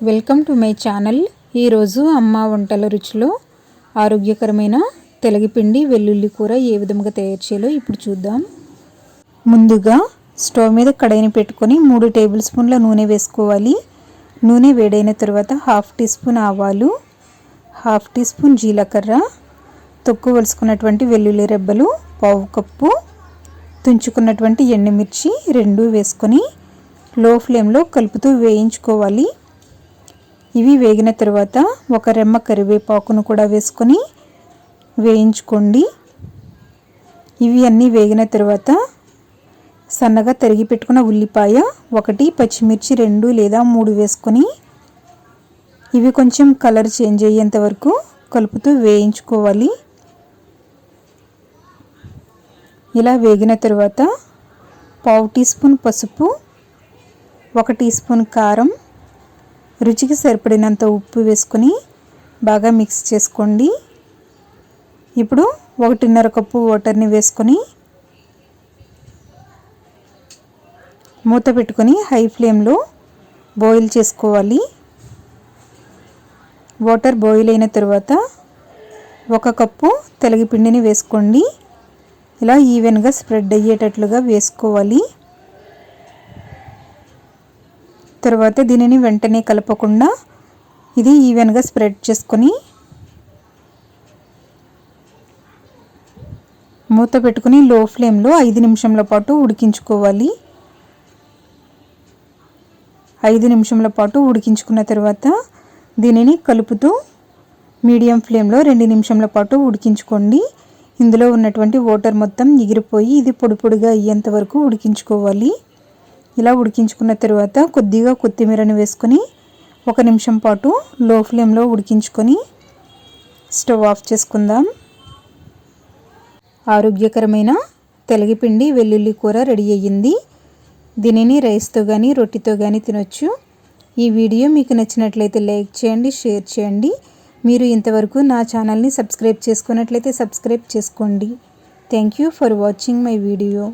Welcome to my channel. ఈరోజు అమ్మ వంటల రుచిలో ఆరోగ్యకరమైన తెలగపిండి వెల్లుల్లి కూర ఏ విధంగా తయారు చేయాలో ఇప్పుడు చూద్దాం. ముందుగా స్టవ్ మీద కడాయిని పెట్టుకొని 3 టేబుల్ స్పూన్ల నూనె వేసుకోవాలి. నూనె వేడైన తర్వాత 1/2 టీ స్పూన్ ఆవాలు, 1/2 టీ స్పూన్ జీలకర్ర, తొక్కు వలుసుకున్నటువంటి వెల్లుల్లి రెబ్బలు 1/2 కప్పు, తుంచుకున్నటువంటి ఎండుమిర్చి 2 వేసుకొని లో ఫ్లేమ్లో కలుపుతూ వేయించుకోవాలి. ఇవి వేగిన తర్వాత ఒక రెమ్మ కరివేపాకును కూడా వేసుకొని వేయించుకోండి. ఇవి అన్నీ వేగిన తర్వాత సన్నగా తరిగి పెట్టుకున్న ఉల్లిపాయ 1, పచ్చిమిర్చి 2 లేదా 3 వేసుకొని ఇవి కొంచెం కలర్ చేంజ్ అయ్యేంత వరకు కలుపుతూ వేయించుకోవాలి. ఇలా వేగిన తర్వాత 1/2 టీ స్పూన్ పసుపు, 1 టీ స్పూన్ కారం, రుచికి సరిపడినంత ఉప్పు వేసుకొని బాగా మిక్స్ చేసుకోండి. ఇప్పుడు 1.5 కప్పు వాటర్ని వేసుకొని మూత పెట్టుకొని హై ఫ్లేమ్లో బాయిల్ చేసుకోవాలి. వాటర్ బాయిల్ అయిన తర్వాత 1 కప్పు తెలగపిండిని వేసుకోండి. ఇలా ఈవెన్గా స్ప్రెడ్ అయ్యేటట్లుగా వేసుకోవాలి. తర్వాత దీనిని వెంటనే కలపకుండా ఇది ఈవెన్గా స్ప్రెడ్ చేసుకొని మూత పెట్టుకొని లో ఫ్లేమ్లో 5 నిమిషాల పాటు ఉడికించుకోవాలి. 5 నిమిషాల పాటు ఉడికించుకున్న తర్వాత దీనిని కలుపుతూ మీడియం ఫ్లేమ్లో 2 నిమిషాల పాటు ఉడికించుకోండి. ఇందులో ఉన్నటువంటి వాటర్ మొత్తం ఎగిరిపోయి ఇది పొడి పొడిగా అయ్యేంత వరకు ఉడికించుకోవాలి. ఇలా ఉడికించుకున్న తర్వాత కొద్దిగా కొత్తిమీరని వేసుకొని 1 నిమిషం పాటు లో ఫ్లేమ్లో ఉడికించుకొని స్టవ్ ఆఫ్ చేసుకుందాం. ఆరోగ్యకరమైన తెలగపిండి వెల్లుల్లి కూర రెడీ అయ్యింది. దీనిని రైస్తో కానీ రొట్టెతో కానీ తినొచ్చు. ఈ వీడియో మీకు నచ్చినట్లయితే లైక్ చేయండి, షేర్ చేయండి. మీరు ఇంతవరకు నా ఛానల్ని సబ్స్క్రైబ్ చేసుకున్నట్లయితే సబ్స్క్రైబ్ చేసుకోండి. Thank you for watching my video.